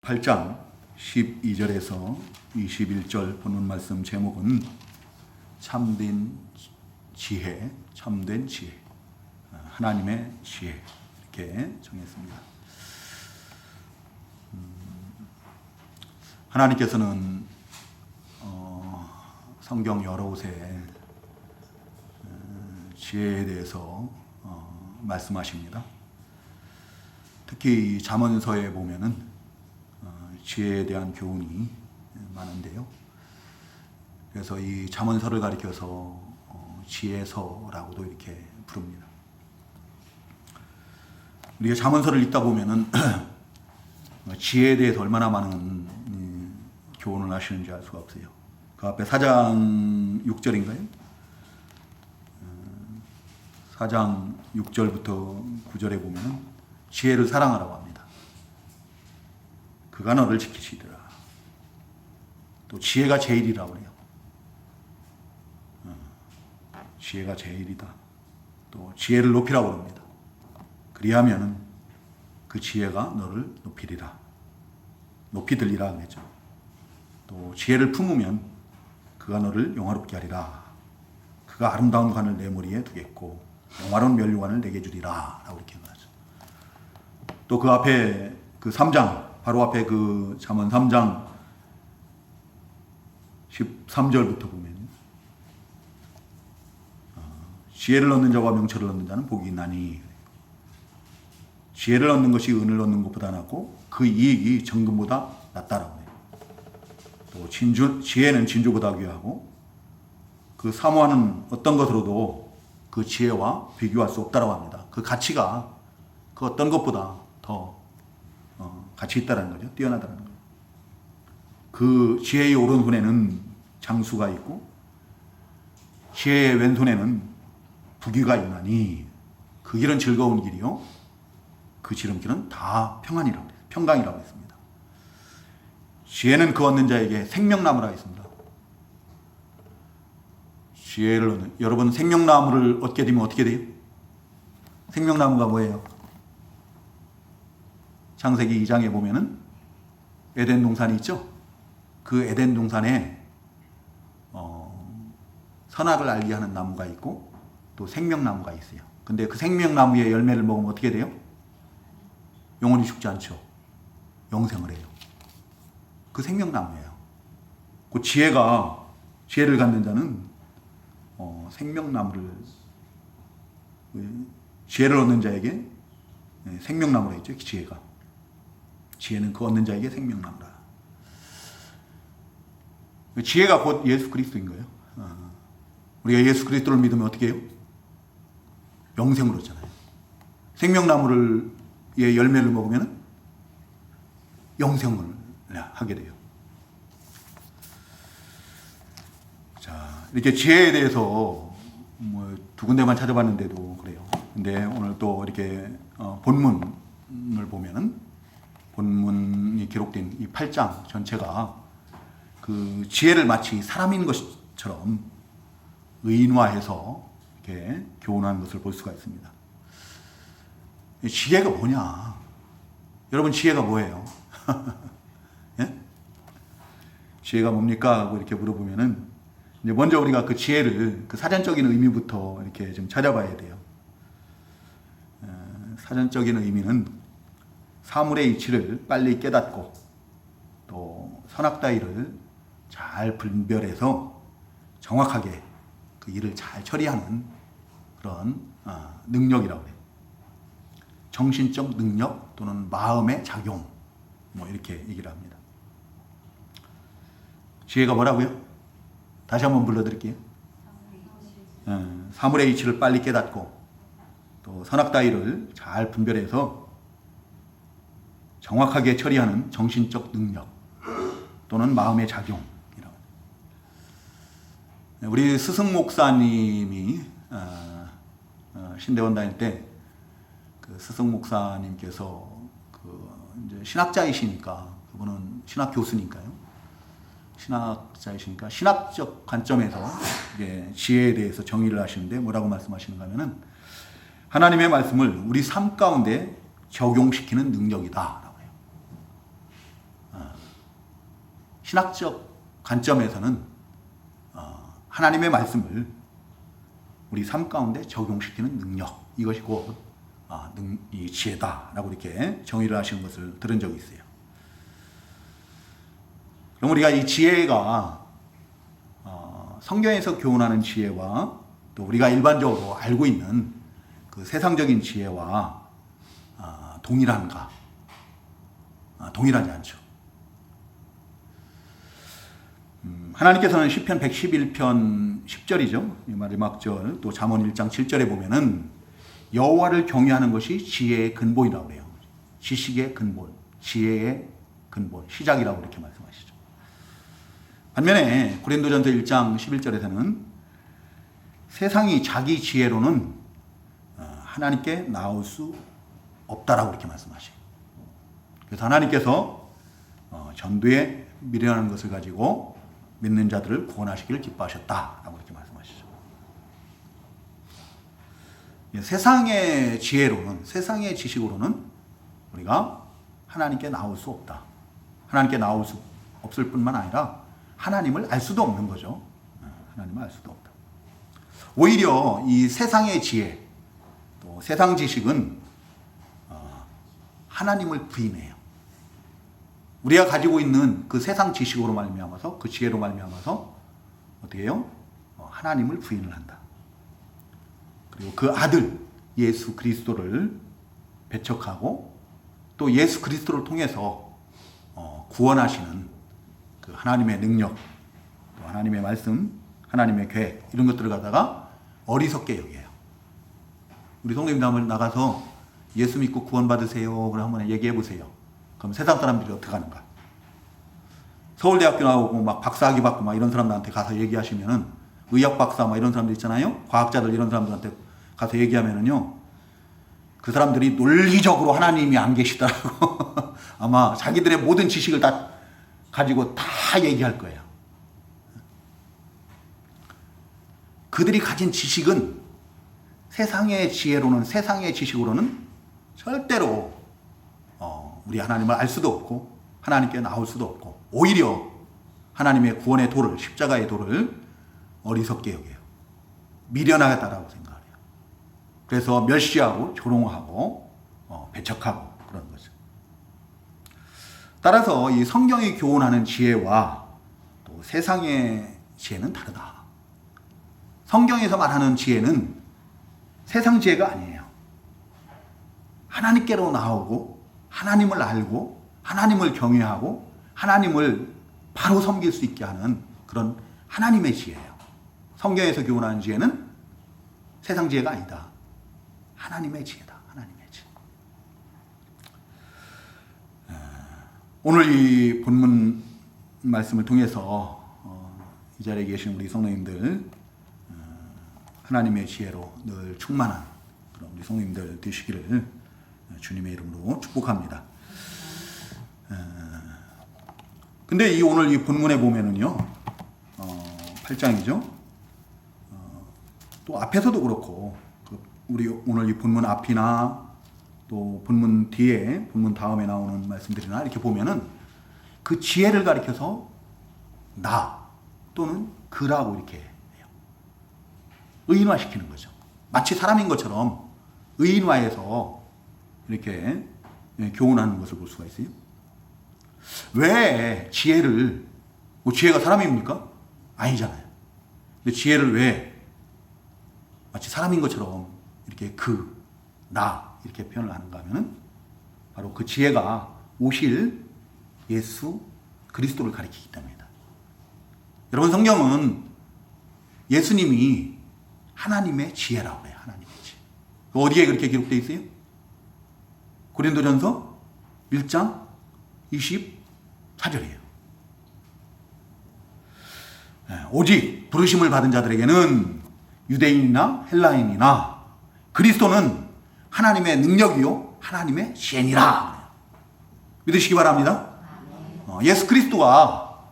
8장 12절에서 21절 본문 말씀 제목은 참된 지혜, 참된 지혜, 하나님의 지혜 이렇게 정했습니다. 하나님께서는 성경 여러 곳에 지혜에 대해서 말씀하십니다. 특히 잠언서에 보면은 지혜에 대한 교훈이 많은데요. 그래서 이 잠언서를 가리켜서 지혜서라고도 이렇게 부릅니다. 우리가 잠언서를 읽다 보면은 지혜에 대해서 얼마나 많은 교훈을 하시는지 알 수가 없어요. 그 앞에 4장 6절인가요? 4장 6절부터 9절에 보면은 지혜를 사랑하라고 합니다. 그가 너를 지키시리라. 또 지혜가 제일이라고 그래요. 지혜가 제일이다. 또 지혜를 높이라고 합니다. 그리하면은 그 지혜가 너를 높이리라. 높이 들리라 그랬죠. 또 지혜를 품으면 그가 너를 영화롭게 하리라. 그가 아름다운 관을 내 머리에 두겠고 영화로운 면류관을 내게 주리라. 라고 이렇게 말하죠. 또 그 앞에 그 3장 바로 앞에 그 잠언 3장 13절부터 보면 지혜를 얻는 자와 명철을 얻는 자는 복이 있나니 지혜를 얻는 것이 은을 얻는 것보다 낫고 그 이익이 정금보다 낫다라고 해요. 또 지혜는 진주보다 귀하고 그 사모하는 어떤 것으로도 그 지혜와 비교할 수 없다라고 합니다. 그 가치가 그 어떤 것보다 더 가치 있다라는 거죠. 뛰어나다는 거죠. 그 지혜의 오른손에는 장수가 있고 지혜의 왼손에는 부귀가 있나니 그 길은 즐거운 길이요 그 지름길은 다 평안이라고 해요. 평강이라고 했습니다. 지혜는 그 얻는 자에게 생명나무라 했습니다. 지혜를 얻는 여러분 생명나무를 얻게 되면 어떻게 돼요? 생명나무가 뭐예요? 창세기 2장에 보면은 에덴 동산이 있죠. 그 에덴 동산에 선악을 알게 하는 나무가 있고 또 생명나무가 있어요. 근데 그 생명나무의 열매를 먹으면 어떻게 돼요? 영원히 죽지 않죠. 영생을 해요. 그 생명나무예요. 그 지혜를 갖는 자는 생명나무를 지혜를 얻는 자에게 생명나무라 했죠. 지혜가. 지혜는 그 얻는 자에게 생명나무라. 지혜가 곧 예수 그리스도인 거예요. 우리가 예수 그리스도를 믿으면 어떻게 해요? 영생을 얻잖아요. 생명나무의 열매를 먹으면 영생을 하게 돼요. 자, 이렇게 지혜에 대해서 두 군데만 찾아봤는데도 그래요. 근데 오늘 또 이렇게 본문을 보면은 본문이 기록된 이 8장 전체가 그 지혜를 마치 사람인 것처럼 의인화해서 이렇게 교훈하는 것을 볼 수가 있습니다. 지혜가 뭐냐? 여러분 지혜가 뭐예요? 예? 지혜가 뭡니까? 하고 이렇게 물어보면은 이제 먼저 우리가 그 지혜를 그 사전적인 의미부터 이렇게 좀 찾아봐야 돼요. 사전적인 의미는 사물의 이치를 빨리 깨닫고 또 선악다이를 잘 분별해서 정확하게 그 일을 잘 처리하는 그런 능력이라고 해요. 정신적 능력 또는 마음의 작용 이렇게 얘기를 합니다. 지혜가 뭐라고요? 다시 한번 불러드릴게요. 사물의 이치를 빨리 깨닫고 또 선악다이를 잘 분별해서 정확하게 처리하는 정신적 능력 또는 마음의 작용이라고. 우리 스승 목사님이 신대원 다닐 때 그 스승 목사님께서 이제 신학자이시니까 그분은 신학 교수니까요. 신학자이시니까 신학적 관점에서 지혜에 대해서 정의를 하시는데 뭐라고 말씀하시는가 하면은 하나님의 말씀을 우리 삶 가운데 적용시키는 능력이다. 신학적 관점에서는 하나님의 말씀을 우리 삶 가운데 적용시키는 능력, 이것이 곧 이 지혜다라고 이렇게 정의를 하시는 것을 들은 적이 있어요. 그럼 우리가 이 지혜가 성경에서 교훈하는 지혜와 또 우리가 일반적으로 알고 있는 그 세상적인 지혜와 동일한가? 동일하지 않죠. 하나님께서는 시편 111편 10절이죠. 마지막 절, 또 잠언 1장 7절에 보면은 여호와를 경외하는 것이 지혜의 근본이라고 그래요. 지식의 근본, 지혜의 근본, 시작이라고 이렇게 말씀하시죠. 반면에 고린도전서 1장 11절에서는 세상이 자기 지혜로는 하나님께 나올 수 없다라고 이렇게 말씀하셔요. 그래서 하나님께서 전도에 미련한 것을 가지고 믿는 자들을 구원하시기를 기뻐하셨다라고 이렇게 말씀하시죠. 세상의 지혜로는, 세상의 지식으로는 우리가 하나님께 나올 수 없다. 하나님께 나올 수 없을 뿐만 아니라 하나님을 알 수도 없는 거죠. 하나님을 알 수도 없다. 오히려 이 세상의 지혜, 또 세상 지식은 하나님을 부인해요. 우리가 가지고 있는 그 세상 지식으로 말미암아서, 그 지혜로 말미암아서 어떻게 해요? 하나님을 부인을 한다. 그리고 그 아들 예수 그리스도를 배척하고 또 예수 그리스도를 통해서 구원하시는 그 하나님의 능력, 또 하나님의 말씀, 하나님의 계획, 이런 것들을 갖다가 어리석게 여겨요. 우리 성도님들 한번 나가서 예수 믿고 구원받으세요. 그럼 한번 얘기해 보세요. 그럼 세상 사람들이 어떻게 하는가? 서울대학교 나오고 막 박사학위 받고 막 이런 사람들한테 가서 얘기하시면은, 의학 박사 막 이런 사람들 있잖아요. 과학자들 이런 사람들한테 가서 얘기하면은요, 그 사람들이 논리적으로 하나님이 안 계시더라고. 아마 자기들의 모든 지식을 다 가지고 다 얘기할 거예요. 그들이 가진 지식은 세상의 지혜로는, 세상의 지식으로는 절대로 우리 하나님을 알 수도 없고 하나님께 나올 수도 없고, 오히려 하나님의 구원의 도를, 십자가의 도를 어리석게 여겨요. 미련하다라고 생각해요. 그래서 멸시하고 조롱하고 배척하고 그런 거죠. 따라서 이 성경이 교훈하는 지혜와 또 세상의 지혜는 다르다. 성경에서 말하는 지혜는 세상 지혜가 아니에요. 하나님께로 나오고 하나님을 알고 하나님을 경외하고 하나님을 바로 섬길 수 있게 하는 그런 하나님의 지혜예요. 성경에서 교훈하는 지혜는 세상 지혜가 아니다. 하나님의 지혜다. 하나님의 지혜. 오늘 이 본문 말씀을 통해서 이 자리에 계신 우리 성도님들 하나님의 지혜로 늘 충만한 그런 우리 성도님들 되시기를 주님의 이름으로 축복합니다. 근데 오늘 이 본문에 보면은요, 8장이죠. 또 앞에서도 그렇고, 우리 오늘 이 본문 앞이나 또 본문 뒤에, 본문 다음에 나오는 말씀들이나 이렇게 보면은 그 지혜를 가리켜서 나 또는 그라고 이렇게 해요. 의인화시키는 거죠. 마치 사람인 것처럼 의인화해서 이렇게 교훈하는 것을 볼 수가 있어요. 왜 지혜를, 지혜가 사람입니까? 아니잖아요. 근데 지혜를 왜 마치 사람인 것처럼 이렇게 나 이렇게 표현을 하는가 하면은 바로 그 지혜가 오실 예수 그리스도를 가리키기 때문이다. 여러분, 성경은 예수님이 하나님의 지혜라고 해요. 하나님의 지혜. 어디에 그렇게 기록되어 있어요? 고린도전서 1장 24절이에요. 오직 부르심을 받은 자들에게는 유대인이나 헬라인이나 그리스도는 하나님의 능력이요 하나님의 지혜니라. 믿으시기 바랍니다. 예수 그리스도가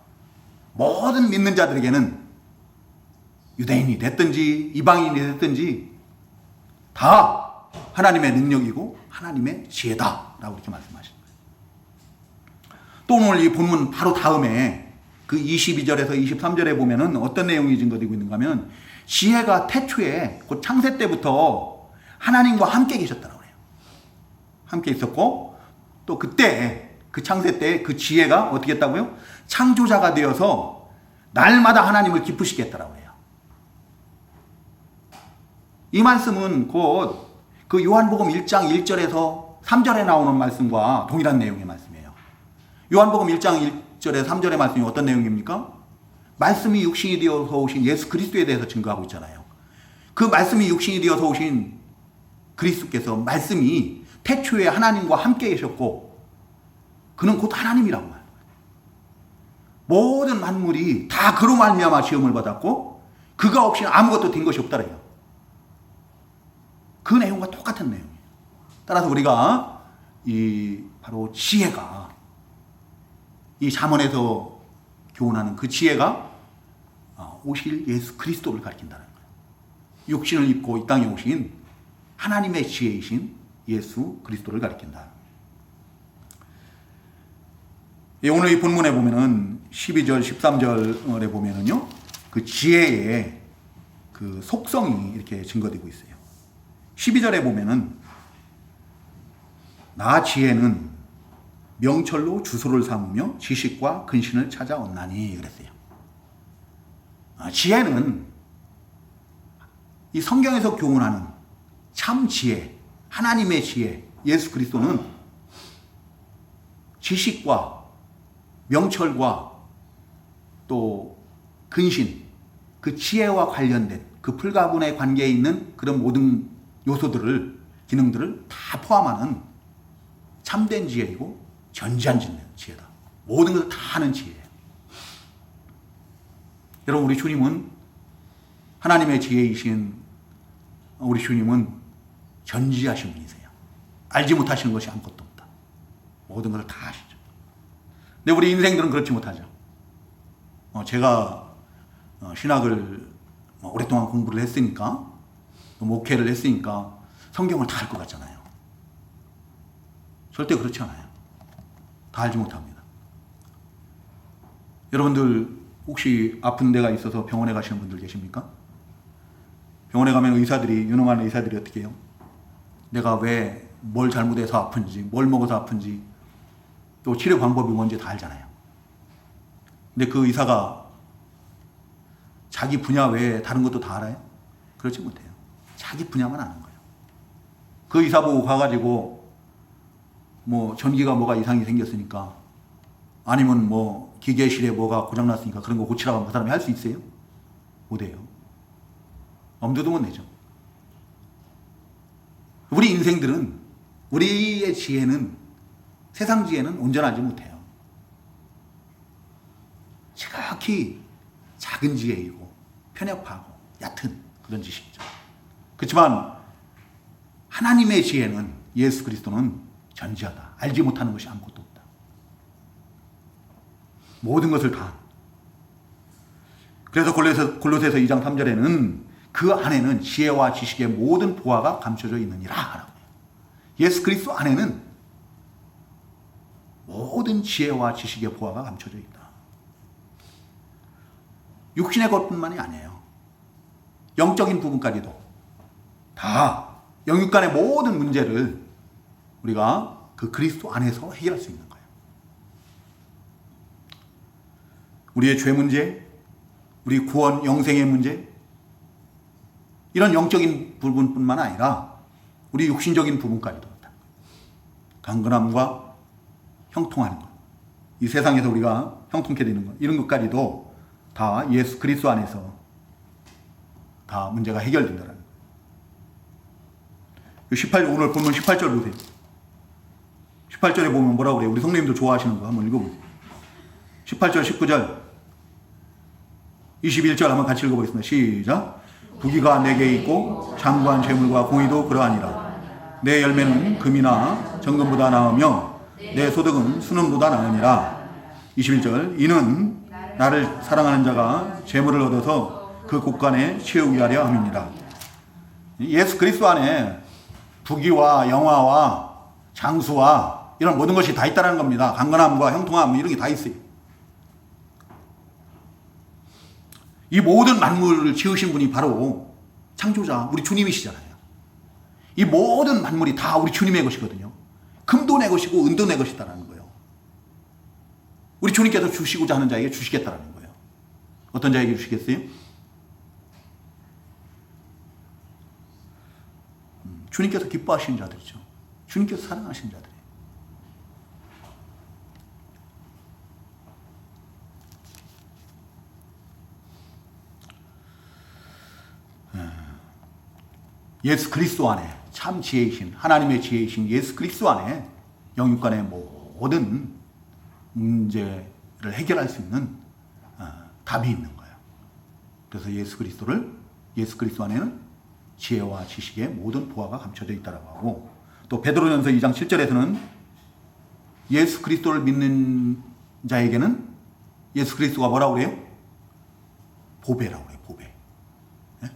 모든 믿는 자들에게는 유대인이 됐든지 이방인이 됐든지 다 하나님의 능력이고 하나님의 지혜다라고 이렇게 말씀하십니다. 또 오늘 이 본문 바로 다음에 그 22절에서 23절에 보면은 어떤 내용이 증거되고 있는가 하면 지혜가 태초에 곧 창세 때부터 하나님과 함께 계셨다고 해요. 함께 있었고 또 그때 그 창세 때 그 지혜가 어떻게 했다고요? 창조자가 되어서 날마다 하나님을 기쁘시게 했다고 해요. 이 말씀은 곧 그 요한복음 1장 1절에서 3절에 나오는 말씀과 동일한 내용의 말씀이에요. 요한복음 1장 1절에 3절의 말씀이 어떤 내용입니까? 말씀이 육신이 되어서 오신 예수 그리스도에 대해서 증거하고 있잖아요. 그 말씀이 육신이 되어서 오신 그리스도께서 말씀이 태초에 하나님과 함께 계셨고 그는 곧 하나님이라고 말해요. 모든 만물이 다 그로 말미암아 지음을 받았고 그가 없이는 아무것도 된 것이 없다래요. 그 내용과 똑같은 내용이에요. 따라서 우리가 이 바로 지혜가 이 잠언에서 교훈하는 그 지혜가 오실 예수 그리스도를 가리킨다는 거예요. 육신을 입고 이 땅에 오신 하나님의 지혜이신 예수 그리스도를 가리킨다. 오늘 이 본문에 보면은 12절, 13절에 보면은요, 그 지혜의 그 속성이 이렇게 증거되고 있어요. 12절에 보면은 나 지혜는 명철로 주소를 삼으며 지식과 근신을 찾아온나니 그랬어요. 지혜는 이 성경에서 교훈하는 참 지혜, 하나님의 지혜, 예수 그리스도는 지식과 명철과 또 근신, 그 지혜와 관련된 그 풀가분의 관계에 있는 그런 모든 요소들을, 기능들을 다 포함하는 참된 지혜이고 전지한 지혜다. 모든 것을 다 하는 지혜예요. 여러분, 우리 주님은 하나님의 지혜이신 우리 주님은 전지하신 분이세요. 알지 못하시는 것이 아무것도 없다. 모든 것을 다 아시죠. 근데 우리 인생들은 그렇지 못하죠. 제가 신학을 오랫동안 공부를 했으니까, 목회를 했으니까 성경을 다 알 것 같잖아요. 절대 그렇지 않아요. 다 알지 못합니다. 여러분들 혹시 아픈 데가 있어서 병원에 가시는 분들 계십니까? 병원에 가면 의사들이, 유능한 의사들이 어떻게 해요? 내가 왜 뭘 잘못해서 아픈지, 뭘 먹어서 아픈지, 또 치료 방법이 뭔지 다 알잖아요. 근데 그 의사가 자기 분야 외에 다른 것도 다 알아요? 그렇지 못해요. 자기 분야만 아는 거예요. 그 의사 보고 가가지고 뭐 전기가 뭐가 이상이 생겼으니까, 아니면 뭐 기계실에 뭐가 고장났으니까 그런 거 고치라고 그 사람이 할 수 있어요? 못해요. 엄두도 못 내죠. 우리 인생들은, 우리의 지혜는, 세상 지혜는 온전하지 못해요. 지극히 작은 지혜이고 편협하고 얕은 그런 지식이죠. 그렇지만 하나님의 지혜는, 예수 그리스도는 전지하다. 알지 못하는 것이 아무것도 없다. 모든 것을 다. 그래서 골로새서 2장 3절에는 그 안에는 지혜와 지식의 모든 보화가 감춰져 있느니라 하라고 해요. 예수 그리스도 안에는 모든 지혜와 지식의 보화가 감춰져 있다. 육신의 것뿐만이 아니에요. 영적인 부분까지도 다 영육 간의 모든 문제를 우리가 그 그리스도 안에서 해결할 수 있는 거예요. 우리의 죄 문제, 우리 구원, 영생의 문제, 이런 영적인 부분뿐만 아니라 우리 육신적인 부분까지도 강건함과 형통하는 것, 이 세상에서 우리가 형통케 되는 것, 이런 것까지도 다 예수 그리스도 안에서 다 문제가 해결된다는 거예요. 오늘 본문 18절 보세요. 18절에 보면 뭐라고 그래요? 우리 성령님도 좋아하시는 거 한번 읽어보세요. 18절, 19절, 21절 한번 같이 읽어보겠습니다. 시작. 부귀가 내게 있고 장구한 재물과 공의도 그러하니라. 내 열매는 금이나 정금보다 나으며 내 소득은 순금보다 나으니라. 21절. 이는 나를 사랑하는 자가 재물을 얻어서 그 곳간에 채우게 하려 함이니라. 예수 그리스도 안에 부귀와 영화와 장수와 이런 모든 것이 다 있다는 겁니다. 강건함과 형통함 이런 게 다 있어요. 이 모든 만물을 지으신 분이 바로 창조자 우리 주님이시잖아요. 이 모든 만물이 다 우리 주님의 것이거든요. 금도 내 것이고 은도 내 것이다라는 거예요. 우리 주님께서 주시고자 하는 자에게 주시겠다라는 거예요. 어떤 자에게 주시겠어요? 주님께서 기뻐하시는 자들이죠. 주님께서 사랑하시는 자들이에요. 예수 그리스도 안에 참 지혜이신 하나님의 지혜이신 예수 그리스도 안에 영육간의 모든 문제를 해결할 수 있는 답이 있는 거예요. 그래서 예수 그리스도 안에는 지혜와 지식의 모든 보화가 감춰져 있다라고 하고, 또 베드로전서 2장 7절에서는 예수 그리스도를 믿는 자에게는 예수 그리스도가 뭐라고 그래요? 보배라고 그래요. 보배. 네?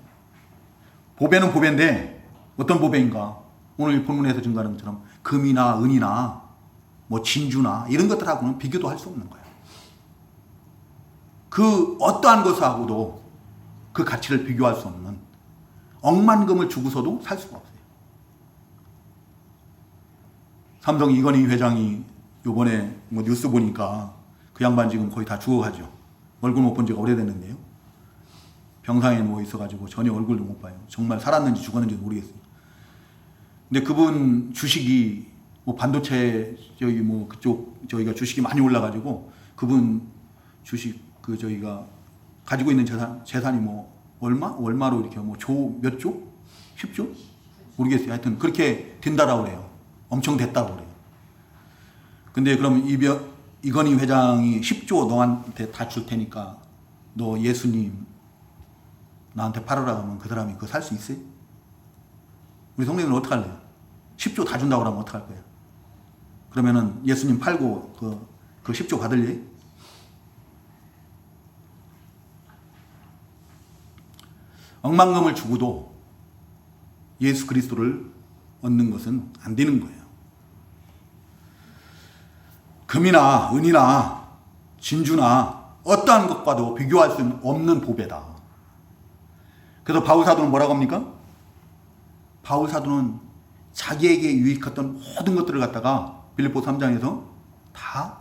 보배는 보배인데 어떤 보배인가? 오늘 본문에서 증거하는 것처럼 금이나 은이나 뭐 진주나 이런 것들하고는 비교도 할 수 없는 거예요. 그 어떠한 것하고도 그 가치를 비교할 수 없는 억만금을 주고서도 살 수가 없어요. 삼성 이건희 회장이 요번에 뭐 뉴스 보니까 그 양반 지금 거의 다 죽어가죠. 얼굴 못 본 지가 오래됐는데요. 병상에 누워 있어가지고 전혀 얼굴도 못 봐요. 정말 살았는지 죽었는지 모르겠어요. 근데 그분 주식이 뭐 반도체 저기 뭐 그쪽 저희가 주식이 많이 올라가지고 그분 주식 그 저희가 가지고 있는 재산이 뭐 얼마로 이렇게 뭐 몇 조? 10조? 모르겠어요. 하여튼 그렇게 된다라고 그래요. 엄청 됐다고 그래요. 근데 그럼 이건희 회장이 10조 너한테 다 줄 테니까 너 예수님 나한테 팔으라 하면 그 사람이 그거 살 수 있어요? 우리 성도님은 어떡할래요? 10조 다 준다고 하면 어떡할 거예요? 그러면은 예수님 팔고 그 10조 받을래요? 억만금을 주고도 예수 그리스도를 얻는 것은 안 되는 거예요. 금이나 은이나 진주나 어떠한 것과도 비교할 수 없는 보배다. 그래서 바울 사도는 뭐라고 합니까? 바울 사도는 자기에게 유익했던 모든 것들을 갖다가 빌립보 3장에서 다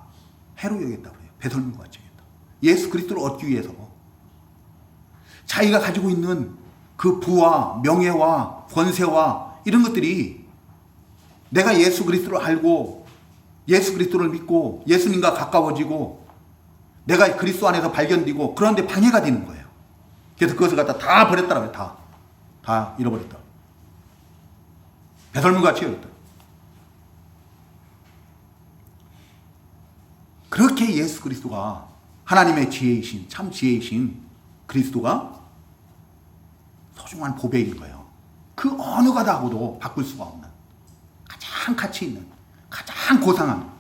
해로 여겼다고 해요. 배설물과 같이 여겼다. 예수 그리스도를 얻기 위해서 자기가 가지고 있는 그 부와 명예와 권세와 이런 것들이 내가 예수 그리스도를 알고 예수 그리스도를 믿고 예수님과 가까워지고 내가 그리스도 안에서 발견되고 그런데 방해가 되는 거예요. 그래서 그것을 갖다 다 버렸다라고요. 다 잃어버렸다. 배설물같이 여겼다. 그렇게 예수 그리스도가 하나님의 지혜이신 참 지혜이신 그리스도가 소중한 보배인 거예요. 그 어느 가다하고도 바꿀 수가 없는 가장 가치 있는 가장 고상한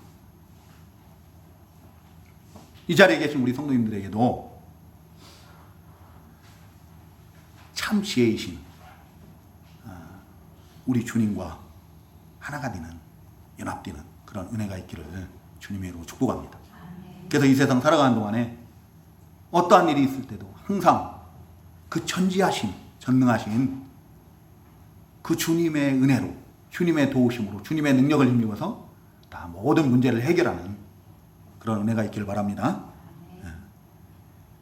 이 자리에 계신 우리 성도님들에게도 참 지혜이신 우리 주님과 하나가 되는 연합되는 그런 은혜가 있기를 주님으로 축복합니다. 그래서 이 세상 살아가는 동안에 어떠한 일이 있을 때도 항상 그 전지하신 전능하신 그 주님의 은혜로 주님의 도우심으로 주님의 능력을 힘입어서 다 모든 문제를 해결하는 그런 은혜가 있기를 바랍니다.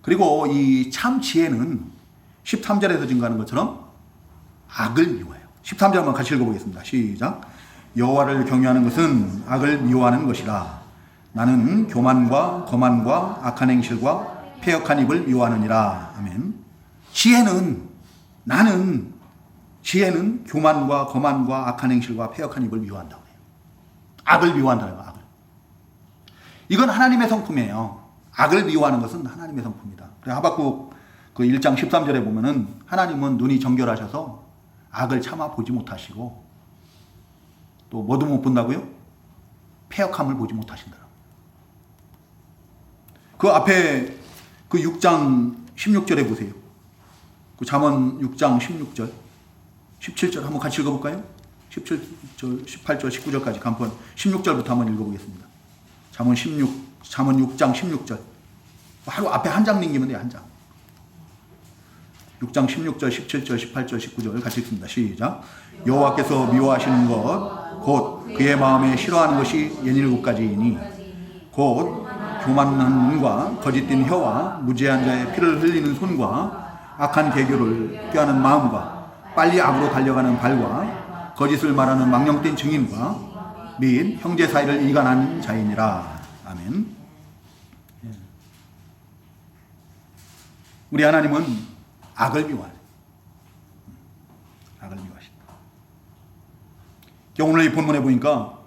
그리고 이 참 지혜는 13절에서 증거하는 것처럼 악을 미워해요. 13절 한번 같이 읽어보겠습니다. 시작. 여호와를 경외하는 것은 악을 미워하는 것이라. 나는 교만과 거만과 악한 행실과 패역한 입을 미워하느니라. 아멘. 지혜는 교만과 거만과 악한 행실과 패역한 입을 미워한다고 해요. 악을 미워한다는 거예요. 악을. 이건 하나님의 성품이에요. 악을 미워하는 것은 하나님의 성품이다. 하박국 그 1장 13절에 보면은 하나님은 눈이 정결하셔서 악을 참아 보지 못하시고 또 뭐도 못 본다고요? 패역함을 보지 못하신다. 그 앞에 그 6장 16절에 보세요. 그 잠언 6장 16절, 17절 한번 같이 읽어볼까요? 17절, 18절, 19절까지 간편 16절부터 한번 읽어보겠습니다. 잠언 6장 16절. 하루 앞에 한 장 넘기면 돼요, 한 장. 6장 16절, 17절, 18절, 19절 같이 읽습니다. 시작. 여호와께서 미워하시는 것 곧 그의 마음에 싫어하는 것이 17가지이니 곧 교만한 눈과 거짓된 혀와 무죄한 자의 피를 흘리는 손과 악한 계교를 꾀하는 마음과 빨리 악으로 달려가는 발과 거짓을 말하는 망령된 증인과 및 형제 사이를 이간하는 자이니라. 아멘. 우리 하나님은 악을 미워하세요. 악을 미워하신다. 오늘 이 본문에 보니까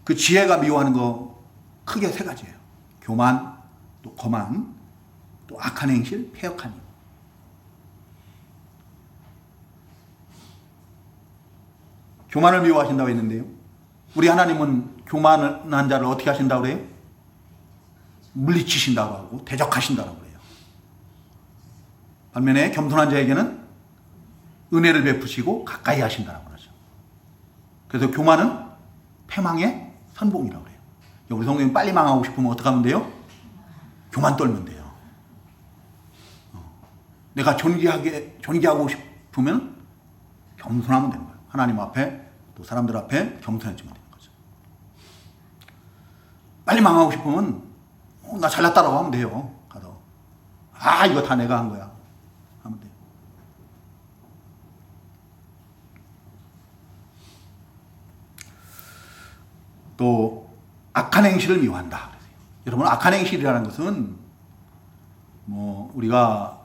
그 지혜가 미워하는 거 크게 세 가지예요. 교만, 또 거만, 또 악한 행실, 패역한 일. 교만을 미워하신다고 했는데요. 우리 하나님은 교만한 자를 어떻게 하신다고 그래요? 물리치신다고 하고 대적하신다고 그래요. 반면에 겸손한 자에게는 은혜를 베푸시고 가까이 하신다고 그러죠. 그래서 교만은 패망의 선봉이라고 그래요. 우리 성도님 빨리 망하고 싶으면 어떻게 하면 돼요? 교만 떨면 돼요. 내가 존귀하고 싶으면 겸손하면 되는 거예요. 하나님 앞에 또 사람들 앞에 겸손해지면 되는 거죠. 빨리 망하고 싶으면 나 잘났다라고 하면 돼요. 가서 이거 다 내가 한 거야 하면 돼요. 또 악한 행실을 미워한다. 여러분, 악한 행실이라는 것은 우리가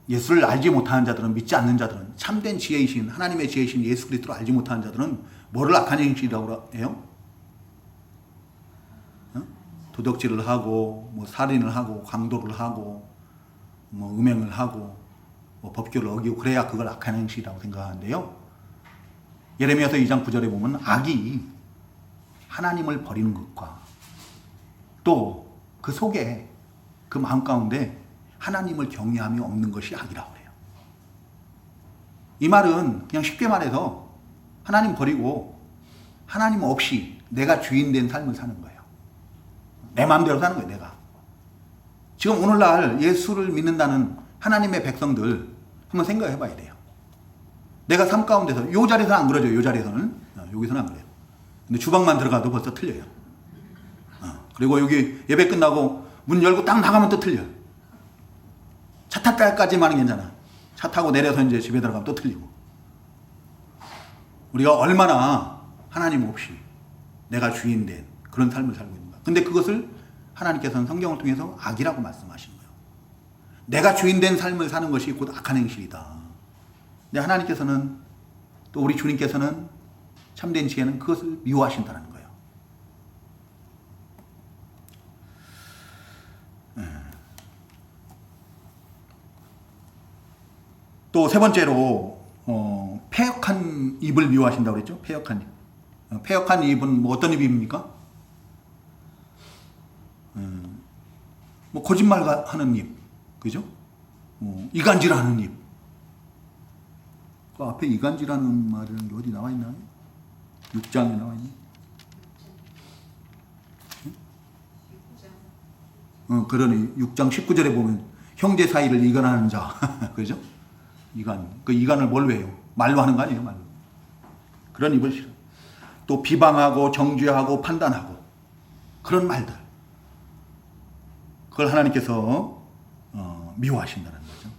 예수를 알지 못하는 자들은, 믿지 않는 자들은, 참된 지혜이신 하나님의 지혜이신 예수 그리스도를 알지 못하는 자들은 뭐를 악한 행실이라고 해요? 도둑질을 하고, 살인을 하고, 강도를 하고, 음행을 하고, 법규를 어기고 그래야 그걸 악한 행실이라고 생각하는데요. 예레미야서 2장 9절에 보면 악이 하나님을 버리는 것과 또 그 속에 그 마음 가운데 하나님을 경외함이 없는 것이 악이라고 해요. 이 말은 그냥 쉽게 말해서 하나님 버리고 하나님 없이 내가 주인 된 삶을 사는 거예요. 내 마음대로 사는 거예요. 내가. 지금 오늘날 예수를 믿는다는 하나님의 백성들 한번 생각해 봐야 돼요. 내가 삶 가운데서 요 자리에서는 안 그러죠. 요 자리에서는. 여기서는 안 그래요. 근데 주방만 들어가도 벌써 틀려요. 그리고 여기 예배 끝나고 문 열고 딱 나가면 또 틀려요. 차 탈 때까지만은 괜찮아. 차 타고 내려서 이제 집에 들어가면 또 틀리고. 우리가 얼마나 하나님 없이 내가 주인 된 그런 삶을 살고 있는가. 근데 그것을 하나님께서는 성경을 통해서 악이라고 말씀하시는 거예요. 내가 주인 된 삶을 사는 것이 곧 악한 행실이다. 근데 하나님께서는 또 우리 주님께서는 참된 지혜는 그것을 미워하신다는 거예요. 또 세 번째로 패역한 입을 미워하신다고 그랬죠. 패역한 입. 패역한 입은 어떤 입입니까? 거짓말하는 입, 그죠? 이간질하는 입. 그 앞에 이간질하는 말은 어디 나와 있나요? 6장에 나와 있니? 그러니 6장 19절에 보면 형제 사이를 이간하는 자, 그죠? 이간. 그 이간을 뭘 해요? 말로 하는 거 아니에요, 말로. 그런 입을 싫어. 또 비방하고 정죄하고 판단하고 그런 말들. 그걸 하나님께서 미워하신다는 거죠.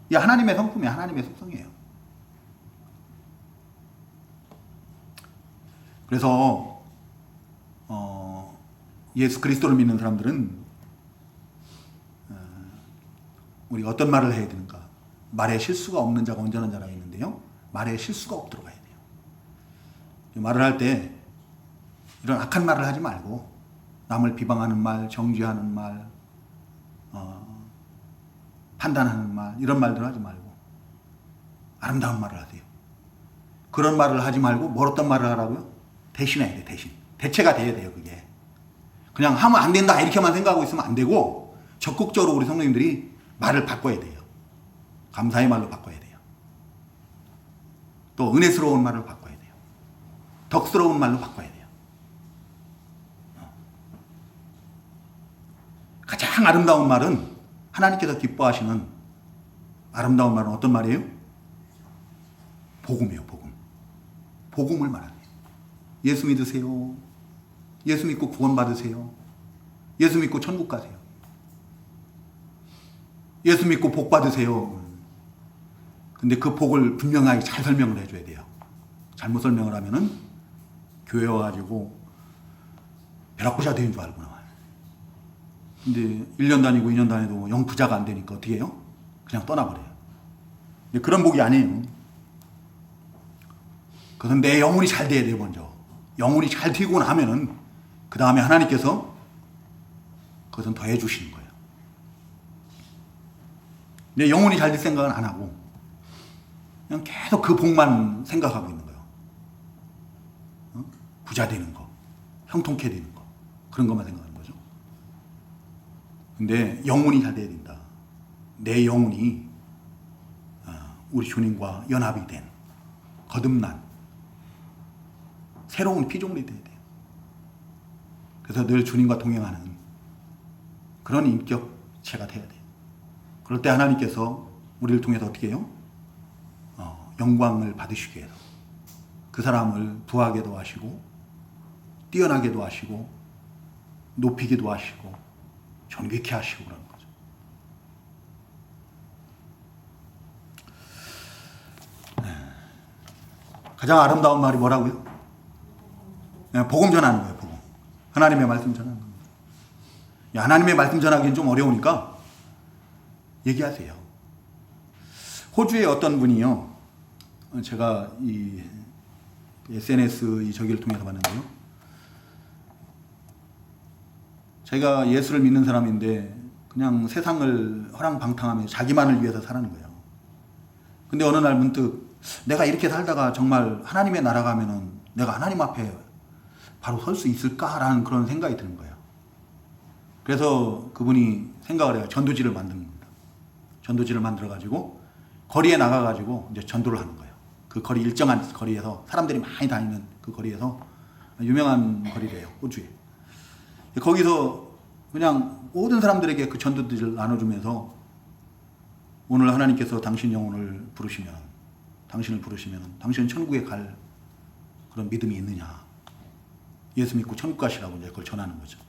이 하나님의 성품이에요. 하나님의 속성이에요. 그래서 예수 그리스도를 믿는 사람들은 우리가 어떤 말을 해야 되는가? 말에 실수가 없는 자가 온전한 자라고 있는데요. 말에 실수가 없도록 해야 돼요. 말을 할 때 이런 악한 말을 하지 말고 남을 비방하는 말, 정죄하는 말, 판단하는 말, 이런 말들 하지 말고 아름다운 말을 하세요. 그런 말을 하지 말고 뭘 어떤 말을 하라고요? 대신해야 돼요. 대신. 대체가 돼야 돼요. 그게. 그냥 하면 안 된다 이렇게만 생각하고 있으면 안 되고 적극적으로 우리 성도님들이 말을 바꿔야 돼요. 감사의 말로 바꿔야 돼요. 또 은혜스러운 말로 바꿔야 돼요. 덕스러운 말로 바꿔야 돼요. 가장 아름다운 말은 하나님께서 기뻐하시는 아름다운 말은 어떤 말이에요? 복음이에요, 복음. 복음을 말하는 거예요. 예수 믿으세요. 예수 믿고 구원 받으세요. 예수 믿고 천국 가세요. 예수 믿고 복 받으세요. 근데 그 복을 분명하게 잘 설명을 해줘야 돼요. 잘못 설명을 하면은 교회 와가지고 벼락부자 되는 줄 알고 나와요. 근데 1년 다니고 2년 다녀도 영 부자가 안 되니까 어떻게 해요? 그냥 떠나버려요. 근데 그런 복이 아니에요. 그것은 내 영혼이 잘 돼야 돼요, 먼저. 영혼이 잘 되고 나면은 그 다음에 하나님께서 그것은 더해 주시는 거예요. 내 영혼이 잘 될 생각은 안 하고 그냥 계속 그 복만 생각하고 있는 거예요. 부자 되는 거, 형통케 되는 거, 그런 것만 생각하는 거죠. 근데 영혼이 잘 돼야 된다. 내 영혼이 우리 주님과 연합이 된 거듭난 새로운 피조물이 돼야 돼요. 그래서 늘 주님과 동행하는 그런 인격체가 돼야 돼요. 그럴 때 하나님께서 우리를 통해서 어떻게 해요? 영광을 받으시기 위해서 그 사람을 부하게도 하시고 뛰어나게도 하시고 높이기도 하시고 존귀케 하시고 그러는 거죠. 가장 아름다운 말이 뭐라고요? 복음 전하는 거예요. 복음. 하나님의 말씀 전하는 겁니다. 하나님의 말씀 전하기는 좀 어려우니까 얘기하세요. 호주의 어떤 분이요, 제가 이 SNS 이 저기를 통해서 봤는데요, 자기가 예수를 믿는 사람인데 그냥 세상을 허랑방탕하며 자기만을 위해서 사는 거예요. 근데 어느 날 문득 내가 이렇게 살다가 정말 하나님의 나라 가면은 내가 하나님 앞에 바로 설 수 있을까라는 그런 생각이 드는 거예요. 그래서 그분이 생각을 해요. 전도지를 만든 겁니다. 전도지를 만들어가지고 거리에 나가가지고 이제 전도를 하는 거예요. 그 거리, 일정한 거리에서 사람들이 많이 다니는 그 거리에서, 유명한 거리래요, 호주에. 거기서 그냥 모든 사람들에게 그 전도지를 나눠주면서 오늘 하나님께서 당신 영혼을 부르시면, 당신을 부르시면 당신은 천국에 갈 그런 믿음이 있느냐, 예수 믿고 천국 가시라고 이제 그걸 전하는 거죠.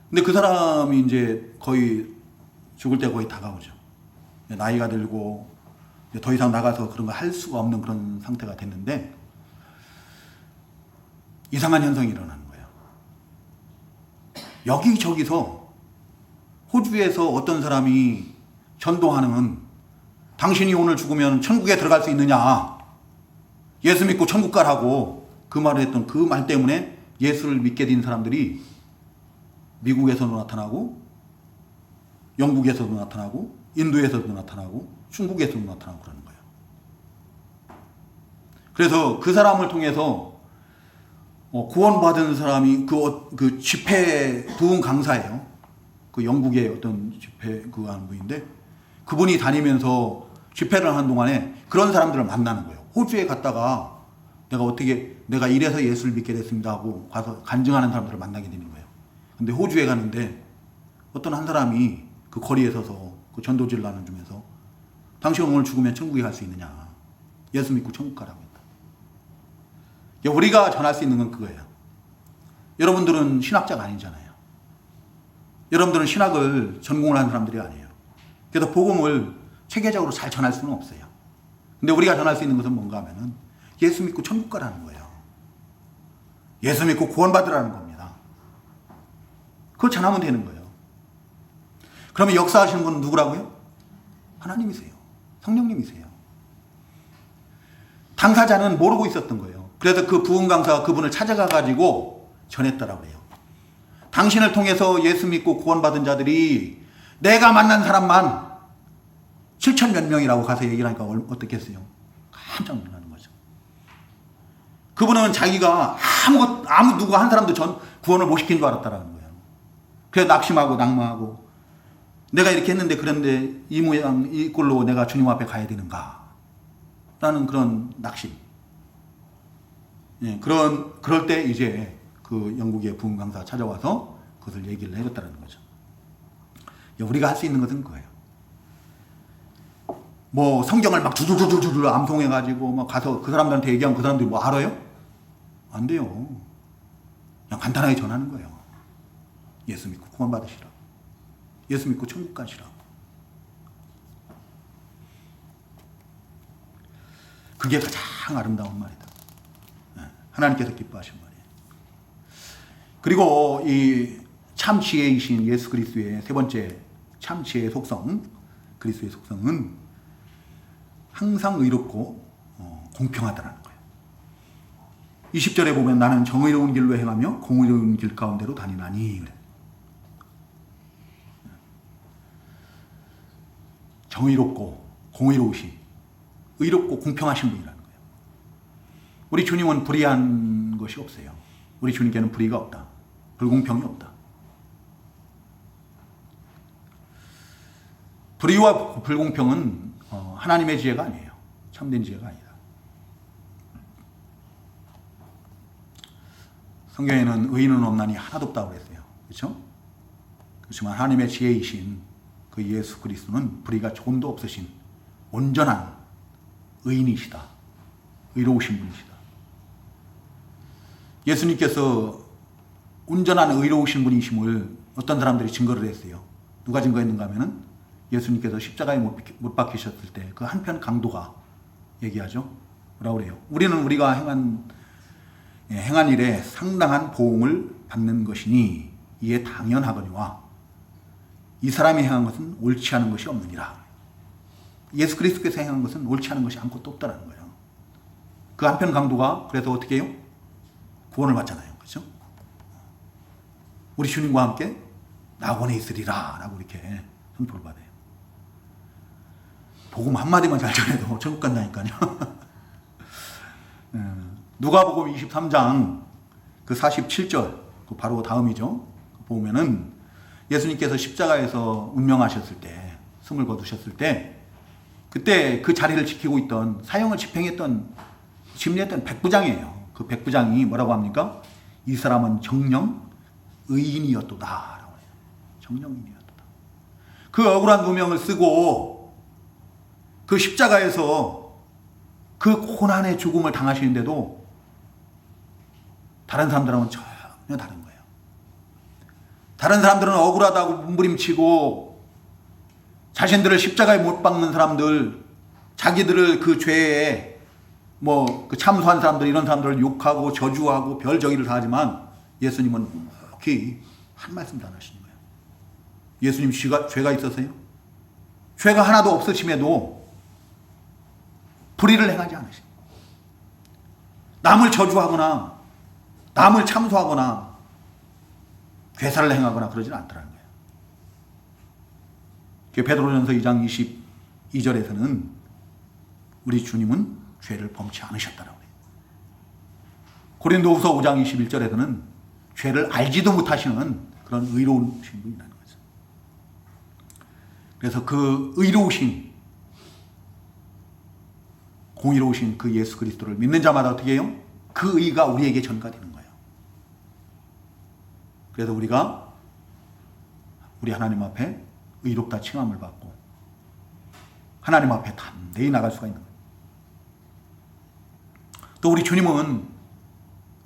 근데 그 사람이 이제 거의 죽을 때 거의 다가오죠. 나이가 들고 더 이상 나가서 그런 거 할 수가 없는 그런 상태가 됐는데 이상한 현상이 일어나는 거예요. 여기저기서 호주에서 어떤 사람이 전도하는, 당신이 오늘 죽으면 천국에 들어갈 수 있느냐, 예수 믿고 천국 가라고 그 말을 했던 그 말 때문에 예수를 믿게 된 사람들이 미국에서도 나타나고 영국에서도 나타나고 인도에서도 나타나고 중국에서도 나타나고 그러는 거예요. 그래서 그 사람을 통해서 구원받은 사람이 그 집회 부흥 강사예요. 그 영국의 어떤 집회 그 하는 분인데 그분이 다니면서 집회를 하는 동안에 그런 사람들을 만나는 거예요. 호주에 갔다가 내가 이래서 예수를 믿게 됐습니다 하고 가서 간증하는 사람들을 만나게 되는 거예요. 근데 호주에 가는데 어떤 한 사람이 그 거리에 서서 그 전도지를 나눠주면서 당신 오늘 죽으면 천국에 갈 수 있느냐, 예수 믿고 천국 가라고 했다. 우리가 전할 수 있는 건 그거예요. 여러분들은 신학자가 아니잖아요. 여러분들은 신학을 전공을 하는 사람들이 아니에요. 그래서 복음을 체계적으로 잘 전할 수는 없어요. 근데 우리가 전할 수 있는 것은 뭔가 하면은 예수 믿고 천국 가라는 거예요. 예수 믿고 구원받으라는 겁니다. 그거 전하면 되는 거예요. 그러면 역사하시는 분은 누구라고요? 하나님이세요. 성령님이세요. 당사자는 모르고 있었던 거예요. 그래서 그 부흥 강사가 그분을 찾아가가지고 전했더라고 해요. 당신을 통해서 예수 믿고 구원받은 자들이 내가 만난 사람만 7천 몇 명이라고 가서 얘기를 하니까 어떻겠어요? 깜짝 놀라는 거죠. 그분은 자기가 누구 한 사람도 구원을 못 시킨 줄 알았다라는 거예요. 그래서 낙심하고 낙마하고 내가 이렇게 했는데 그런데 이 모양 이 꼴로 내가 주님 앞에 가야 되는가 라는 그런 낙심. 예, 그럴 때 이제 그 영국의 부흥 강사가 찾아와서 그것을 얘기를 해줬다는 거죠. 우리가 할 수 있는 것은 그거예요. 뭐 성경을 막 두두두두두 암송해가지고 막 가서 그 사람들한테 얘기하면 그 사람들이 뭐 알아요? 안 돼요. 그냥 간단하게 전하는 거예요. 예수 믿고 구원 받으시라. 예수 믿고 천국 가시라. 그게 가장 아름다운 말이다. 하나님께서 기뻐하신 말이에요. 그리고 이 참 지혜이신 예수 그리스도의 세 번째 참 지혜의 속성, 그리스도의 속성은 항상 의롭고 공평하다는 거예요. 20절에 보면 나는 정의로운 길로 행하며 공의로운 길 가운데로 다니나니 그래. 정의롭고 공의로우신, 의롭고 공평하신 분이라는 거예요. 우리 주님은 불의한 것이 없어요. 우리 주님께는 불의가 없다. 불공평이 없다. 불의와 불공평은 하나님의 지혜가 아니에요. 참된 지혜가 아니다. 성경에는 의인은 없나니 하나도 없다고 그랬어요. 그렇죠? 그렇지만 하나님의 지혜이신 그 예수 그리스도는 불의가 조금도 없으신 온전한 의인이시다. 의로우신 분이시다. 예수님께서 온전한 의로우신 분이심을 어떤 사람들이 증거를 했어요. 누가 증거했는가 하면은 예수님께서 십자가에 못 박히셨을 때 그 한편 강도가 얘기하죠. 뭐라고 그래요? 우리는 우리가 행한 일에 상당한 보응을 받는 것이니 이에 당연하거니와 이 사람이 행한 것은 옳지 않은 것이 없느니라. 예수 그리스도께서 행한 것은 옳지 않은 것이 아무것도 없다는 거예요. 그 한편 강도가 그래서 어떻게 해요? 구원을 받잖아요. 그렇죠? 우리 주님과 함께 낙원에 있으리라 라고 이렇게 선포를 받아요. 복음 한마디만 잘 전해도 천국 간다니까요. 누가복음 23장 그 47절 그 바로 다음이죠. 보면은 예수님께서 십자가에서 운명하셨을 때, 숨을 거두셨을 때 그때 그 자리를 지키고 있던 사형을 집행했던 심리했던 백부장이에요. 그 백부장이 뭐라고 합니까? 이 사람은 정령 의인이었도다 라고 해요. 정령 의인이었도다. 그 억울한 누명을 쓰고 그 십자가에서 그 고난의 죽음을 당하시는데도 다른 사람들하고는 전혀 다른 거예요. 다른 사람들은 억울하다고 몸부림치고 자신들을 십자가에 못 박는 사람들, 자기들을 그 죄에 뭐 그 참소한 사람들, 이런 사람들을 욕하고 저주하고 별저기를 다 하지만 예수님은 묵히 한 말씀도 안 하시는 거예요. 예수님 죄가 있었어요? 죄가 하나도 없으심에도 불의를 행하지 않으십니다. 남을 저주하거나 남을 참소하거나 괴사를 행하거나 그러지는 않더라는 거예요. 베드로전서 2장 22절에서는 우리 주님은 죄를 범치 않으셨다라고 해요. 고린도후서 5장 21절에서는 죄를 알지도 못하시는 그런 의로우신 분이라는 거죠. 그래서 그 의로우신 공의로우신 그 예수 그리스도를 믿는 자마다 어떻게 해요? 그 의가 우리에게 전가되는 거예요. 그래서 우리가 우리 하나님 앞에 의롭다 칭함을 받고 하나님 앞에 담대히 나갈 수가 있는 거예요. 또 우리 주님은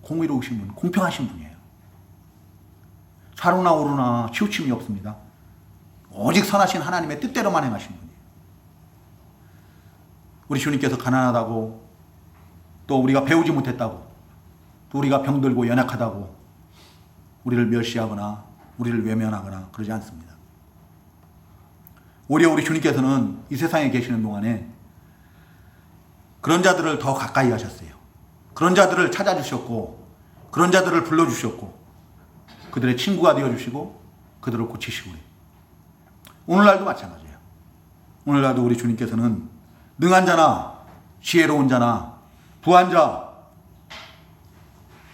공의로우신 분, 공평하신 분이에요. 좌로나 우로나 치우침이 없습니다. 오직 선하신 하나님의 뜻대로만 행하신 분이에요. 우리 주님께서 가난하다고, 또 우리가 배우지 못했다고, 또 우리가 병들고 연약하다고 우리를 멸시하거나 우리를 외면하거나 그러지 않습니다. 오히려 우리 주님께서는 이 세상에 계시는 동안에 그런 자들을 더 가까이 하셨어요. 그런 자들을 찾아주셨고, 그런 자들을 불러주셨고, 그들의 친구가 되어주시고 그들을 고치시고. 오늘날도 마찬가지예요. 오늘날도 우리 주님께서는 능한 자나 지혜로운 자나 부한 자,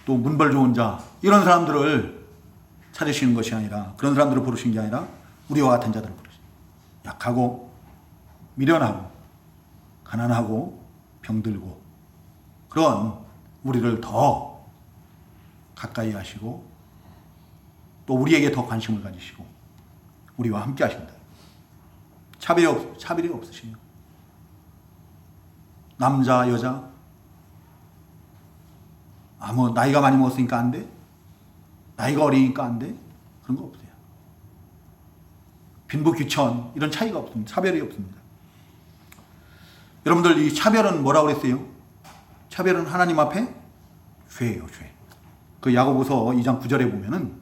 또 문벌 좋은 자, 이런 사람들을 찾으시는 것이 아니라, 그런 사람들을 부르신 게 아니라 우리와 같은 자들을 부르시는, 약하고 미련하고 가난하고 병들고 그런 우리를 더 가까이 하시고 또 우리에게 더 관심을 가지시고 우리와 함께 하신다. 차별이 없으시며 남자, 여자, 뭐 나이가 많이 먹었으니까 안 돼? 나이가 어리니까 안 돼? 그런 거 없어요. 빈부귀천 이런 차이가 없습니다. 차별이 없습니다. 여러분들 이 차별은 뭐라고 그랬어요? 차별은 하나님 앞에 죄예요, 죄. 그 야고보서 2장 9절에 보면은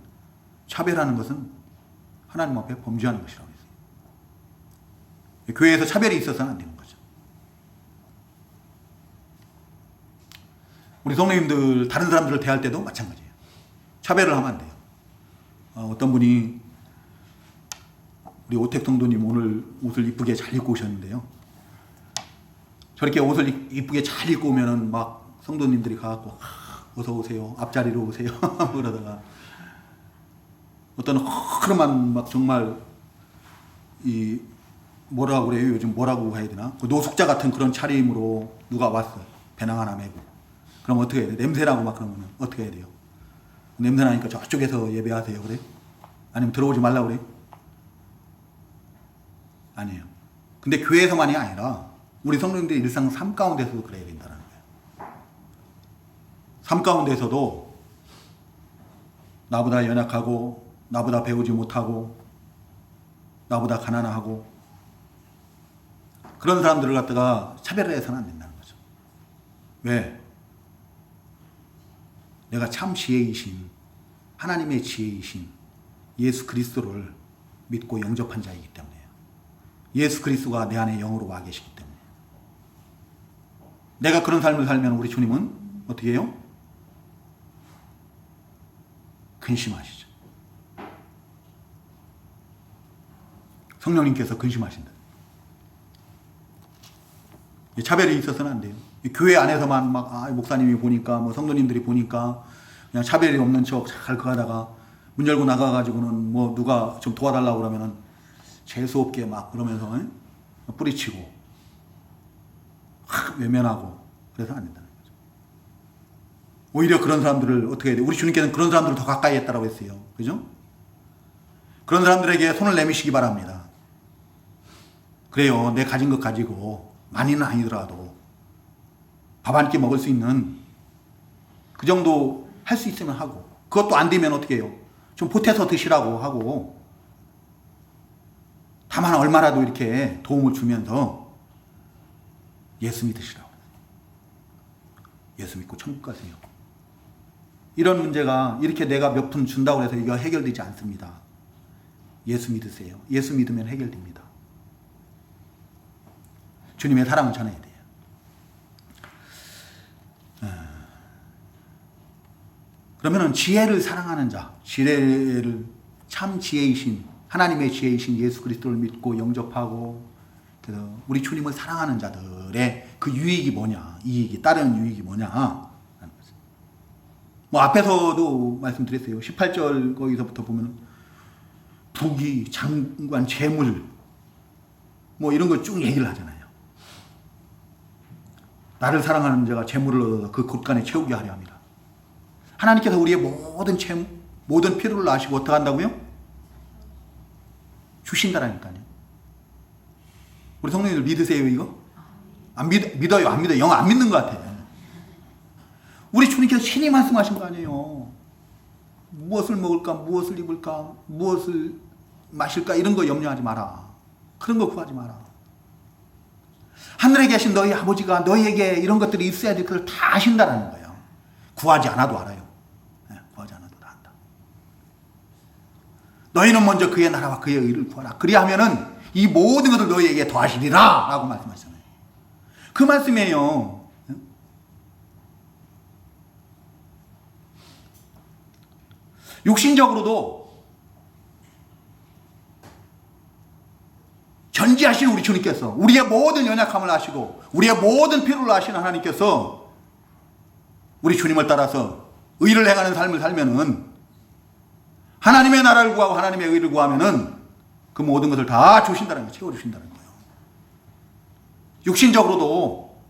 차별하는 것은 하나님 앞에 범죄하는 것이라고 했어요. 교회에서 차별이 있어서는 안 되는 거죠. 우리 성도님들 다른 사람들을 대할 때도 마찬가지예요. 차별을 하면 안 돼요. 어떤 분이 우리 오택 성도님 오늘 옷을 이쁘게 잘 입고 오셨는데요. 저렇게 옷을 이쁘게 잘 입고 오면은 막 성도님들이 가갖고 어서 오세요. 앞자리로 오세요. 그러다가 어떤 허름한 막 정말 이 뭐라고 그래요? 요즘 뭐라고 해야 되나? 그 노숙자 같은 그런 차림으로 누가 왔어. 배낭 하나 메고. 그럼 어떻게 해야 돼? 냄새나고 막 그러면 어떻게 해야 돼요? 냄새나니까 저쪽에서 예배하세요. 그래? 아니면 들어오지 말라고 그래? 아니에요. 근데 교회에서만이 아니라 우리 성도님들의 일상 삶 가운데서도 그래야 된다는 거예요. 삶 가운데서도 나보다 연약하고 나보다 배우지 못하고 나보다 가난하고 그런 사람들을 갖다가 차별을 해서는 안 된다는 거죠. 왜? 내가 참 지혜이신 하나님의 지혜이신 예수 그리스도를 믿고 영접한 자이기 때문에요. 예수 그리스도가 내 안에 영으로 와 계시기 때문에. 내가 그런 삶을 살면 우리 주님은 어떻게 해요? 근심하시죠. 성령님께서 근심하신다. 차별이 있어서는 안 돼요. 교회 안에서만 막 목사님이 보니까 뭐 성도님들이 보니까 그냥 차별이 없는 척 잘 가다가 문 열고 나가가지고는 뭐 누가 좀 도와달라고 그러면은 재수 없게 막 그러면서 뿌리치고 외면하고 그래서 안 된다는 거죠. 오히려 그런 사람들을 어떻게 해야 돼요? 우리 주님께서는 그런 사람들을 더 가까이 했다라고 했어요. 그죠? 그런 사람들에게 손을 내미시기 바랍니다. 그래요. 내 가진 것 가지고 많이는 아니더라도 밥 한 끼 먹을 수 있는 그 정도 할 수 있으면 하고 그것도 안 되면 어떻게 해요? 좀 보태서 드시라고 하고 다만 얼마라도 이렇게 도움을 주면서 예수 믿으시라고. 예수 믿고 천국 가세요. 이런 문제가 이렇게 내가 몇 푼 준다고 해서 이거 해결되지 않습니다. 예수 믿으세요. 예수 믿으면 해결됩니다. 주님의 사랑을 전해야 돼요. 그러면은 지혜를 사랑하는 자, 지혜를 참 지혜이신 하나님의 지혜이신 예수 그리스도를 믿고 영접하고 그래서 우리 주님을 사랑하는 자들의 그 유익이 뭐냐, 이익이 따르는 유익이 뭐냐. 뭐 앞에서도 말씀드렸어요. 18절 거기서부터 보면 부귀, 장관, 재물 뭐 이런 거 쭉 얘기를 하잖아요. 나를 사랑하는 자가 재물을 얻어서 그 곳간에 채우게 하려 합니다. 하나님께서 우리의 모든 필요를 아시고 어떻게 한다고요? 주신다라니까요. 우리 성도님들 믿으세요 이거? 믿어요? 안 믿어요? 영 안 믿는 것 같아요. 우리 주님께서 신이 말씀하신 거 아니에요. 무엇을 먹을까, 무엇을 입을까, 무엇을 마실까 이런 거 염려하지 마라. 그런 거 구하지 마라. 하늘에 계신 너희 아버지가 너희에게 이런 것들이 있어야 될 것을 다 아신다라는 거예요. 구하지 않아도 알아요. 네, 구하지 않아도 다 안다. 너희는 먼저 그의 나라와 그의 의를 구하라. 그리하면은 이 모든 것을 너희에게 더하시리라 라고 말씀하셨잖아요. 그 말씀이에요. 육신적으로도 전지하신 우리 주님께서 우리의 모든 연약함을 아시고 우리의 모든 필요를 아시는 하나님께서 우리 주님을 따라서 의를 행하는 삶을 살면은 하나님의 나라를 구하고 하나님의 의를 구하면은 그 모든 것을 다 주신다는 거예요. 채워주신다는 거예요. 육신적으로도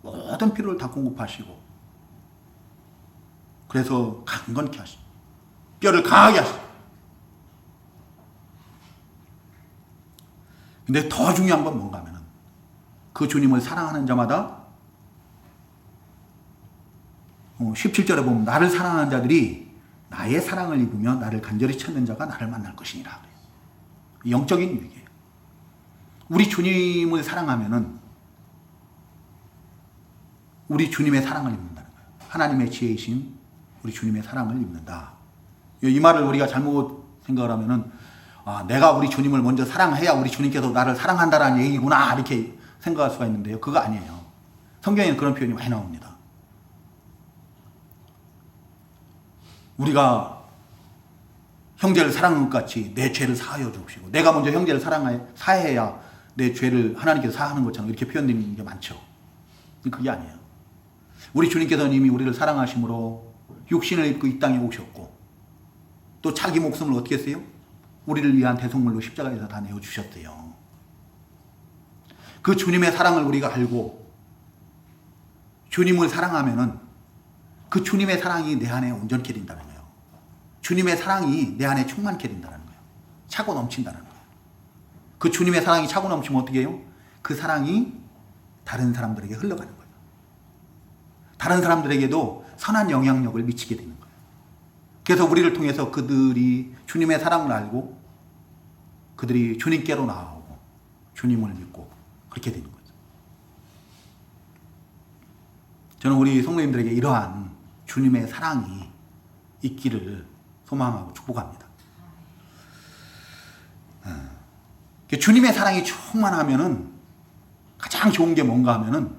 모든 필요를 다 공급하시고 그래서 강건케 하시고 뼈를 강하게 하시고 근데 더 중요한 건 뭔가 하면은 그 주님을 사랑하는 자마다 17절에 보면 나를 사랑하는 자들이 나의 사랑을 입으며 나를 간절히 찾는 자가 나를 만날 것이니라. 영적인 얘기예요. 우리 주님을 사랑하면은 우리 주님의 사랑을 입는다는 거예요. 하나님의 지혜이신 우리 주님의 사랑을 입는다. 이 말을 우리가 잘못 생각을 하면은 내가 우리 주님을 먼저 사랑해야 우리 주님께서 나를 사랑한다라는 얘기구나 이렇게 생각할 수가 있는데요. 그거 아니에요. 성경에는 그런 표현이 많이 나옵니다. 우리가 형제를 사랑한 것 같이 내 죄를 사하여 주옵시고, 내가 먼저 형제를 사해야 내 죄를 하나님께서 사하는 것처럼 이렇게 표현되는 게 많죠. 그게 아니에요. 우리 주님께서는 이미 우리를 사랑하심으로 육신을 입고 이 땅에 오셨고, 또 자기 목숨을 어떻게 했어요? 우리를 위한 대속물로 십자가에서 다 내어주셨대요. 그 주님의 사랑을 우리가 알고 주님을 사랑하면은 그 주님의 사랑이 내 안에 온전케 된다는 거예요. 주님의 사랑이 내 안에 충만케 된다는 거예요. 차고 넘친다는 거예요. 그 주님의 사랑이 차고 넘치면 어떻게 해요? 그 사랑이 다른 사람들에게 흘러가는 거예요. 다른 사람들에게도 선한 영향력을 미치게 되는 거예요. 그래서 우리를 통해서 그들이 주님의 사랑을 알고 그들이 주님께로 나아오고 주님을 믿고 그렇게 되는 거죠. 저는 우리 성도님들에게 이러한 주님의 사랑이 있기를 소망하고 축복합니다. 주님의 사랑이 충만하면은 가장 좋은 게 뭔가 하면은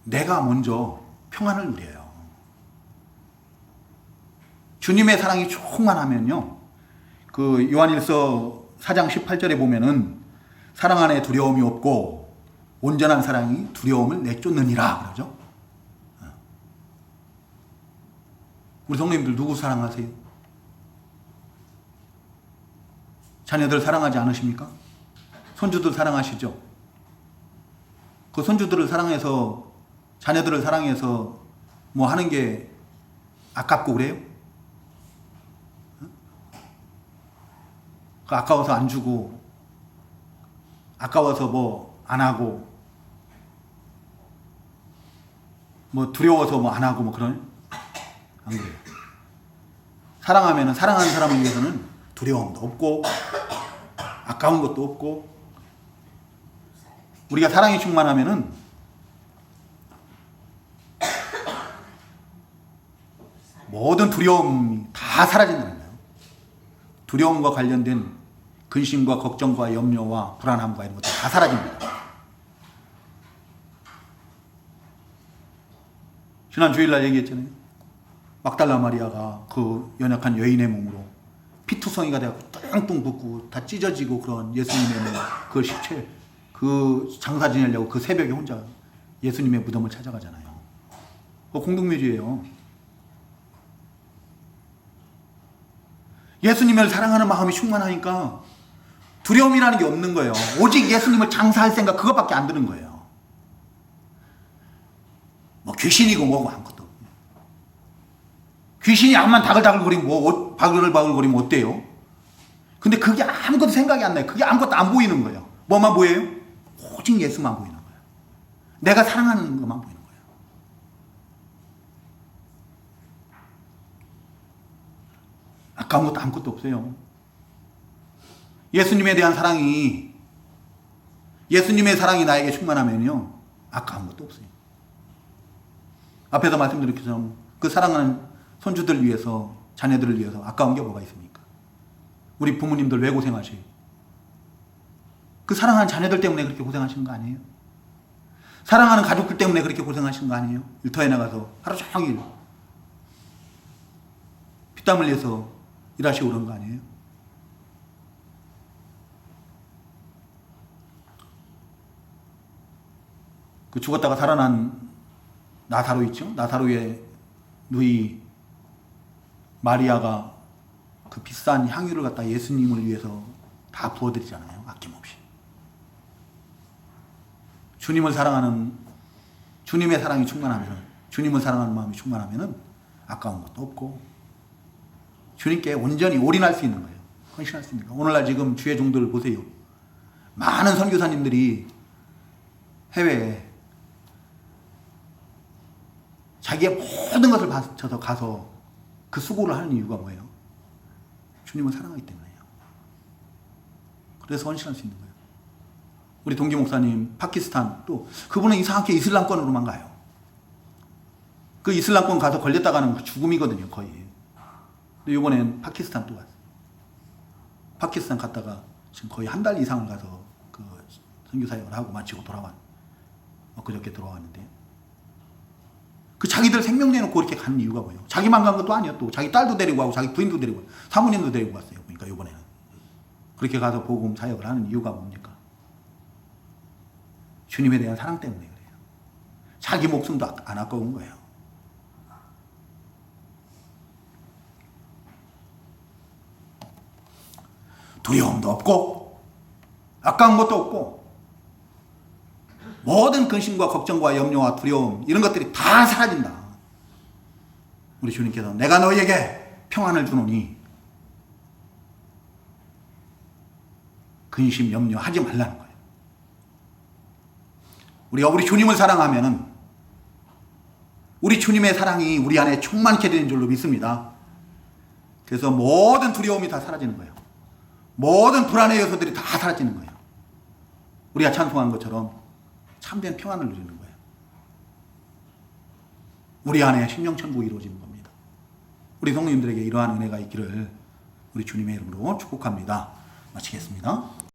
내가 먼저 평안을 누려요. 주님의 사랑이 충만하면요, 그 요한일서 4장 18절에 보면은 사랑 안에 두려움이 없고 온전한 사랑이 두려움을 내쫓느니라 그러죠. 우리 성도님들 누구 사랑하세요? 자녀들 사랑하지 않으십니까? 손주들 사랑하시죠? 그 손주들을 사랑해서, 자녀들을 사랑해서 뭐 하는 게 아깝고 그래요? 그 아까워서 안 주고, 아까워서 뭐 안 하고, 뭐 두려워서 뭐 안 하고 뭐 그러네? 안 그래요. 사랑하면은 사랑하는 사람을 위해서는 두려움도 없고 아까운 것도 없고, 우리가 사랑이 충만하면은 모든 두려움이 다 사라진다는 거예요. 두려움과 관련된 근심과 걱정과 염려와 불안함과 이런 것도 다 사라집니다. 지난 주일날 얘기했잖아요. 막달라 마리아가 그 연약한 여인의 몸으로 피투성이가 되고 뚱뚱 붓고 다 찢어지고 그런 예수님의 몸, 그 시체, 그 장사 지내려고 그 새벽에 혼자 예수님의 무덤을 찾아가잖아요. 그거 공동묘지예요. 예수님을 사랑하는 마음이 충만하니까 두려움이라는 게 없는 거예요. 오직 예수님을 장사할 생각 그것밖에 안 드는 거예요. 뭐 귀신이고 뭐고 아무것도 없고. 귀신이 암만 다글다글거리고 바글바글거리면 어때요? 근데 그게 아무것도 생각이 안 나요. 그게 아무것도 안 보이는 거예요. 뭐만 보여요? 오직 예수만 보이는 거예요. 내가 사랑하는 것만 보이는 거예요. 아까운 것도 아무것도 없어요. 예수님에 대한 사랑이, 예수님의 사랑이 나에게 충만하면요, 아까운 것도 없어요. 앞에서 말씀드린 것처럼 그 사랑하는 손주들 위해서, 자녀들을 위해서 아까운 게 뭐가 있습니까? 우리 부모님들 왜 고생하세요? 그 사랑하는 자녀들 때문에 그렇게 고생하시는 거 아니에요? 사랑하는 가족들 때문에 그렇게 고생하시는 거 아니에요? 일터에 나가서 하루 종일 피땀 흘려서 일하시고 그런 거 아니에요? 그 죽었다가 살아난 나사로 있죠? 나사로의 누이 마리아가 그 비싼 향유를 갖다 예수님을 위해서 다 부어드리잖아요. 아낌없이. 주님을 사랑하는, 주님의 사랑이 충만하면, 주님을 사랑하는 마음이 충만하면 아까운 것도 없고 주님께 온전히 올인할 수 있는 거예요. 헌신할 수 있는 거예요. 오늘날 지금 주의 종들을 보세요. 많은 선교사님들이 해외에 자기의 모든 것을 바쳐서 가서 그 수고를 하는 이유가 뭐예요? 주님을 사랑하기 때문이에요. 그래서 헌신할 수 있는 거예요. 우리 동기 목사님 파키스탄, 또 그분은 이상하게 이슬람권으로만 가요. 그 이슬람권 가서 걸렸다가는 죽음이거든요, 거의. 근데 이번엔 파키스탄 또 갔어요. 파키스탄 갔다가 지금 거의 한 달 이상을 가서 그 선교 사역을 하고 마치고 그저께 돌아왔는데, 그 자기들 생명 내놓고 이렇게 가는 이유가 뭐예요? 자기만 간 것도 아니에요. 또 자기 딸도 데리고 가고 자기 부인도 데리고 가고 사모님도 데리고 갔어요. 그러니까 이번에는 그렇게 가서 복음 사역을 하는 이유가 뭡니까? 주님에 대한 사랑 때문에 그래요. 자기 목숨도 안 아까운 거예요. 두려움도 없고 아까운 것도 없고 모든 근심과 걱정과 염려와 두려움 이런 것들이 다 사라진다. 우리 주님께서 내가 너희에게 평안을 주노니 근심 염려하지 말라는 거예요. 우리가 우리 주님을 사랑하면은 우리 주님의 사랑이 우리 안에 충만케 되는 줄로 믿습니다. 그래서 모든 두려움이 다 사라지는 거예요. 모든 불안의 요소들이 다 사라지는 거예요. 우리가 찬송한 것처럼 참된 평안을 누리는 거예요. 우리 안에 심령천국이 이루어지는 겁니다. 우리 성도님들에게 이러한 은혜가 있기를 우리 주님의 이름으로 축복합니다. 마치겠습니다.